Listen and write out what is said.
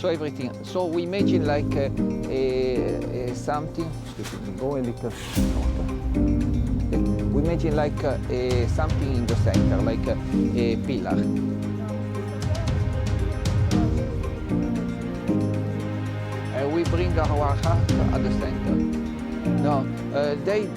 So everything. So we imagine like something. Excuse me, go a little shorter. We imagine like something in the center, like a pillar. We bring our heart at the center. No, they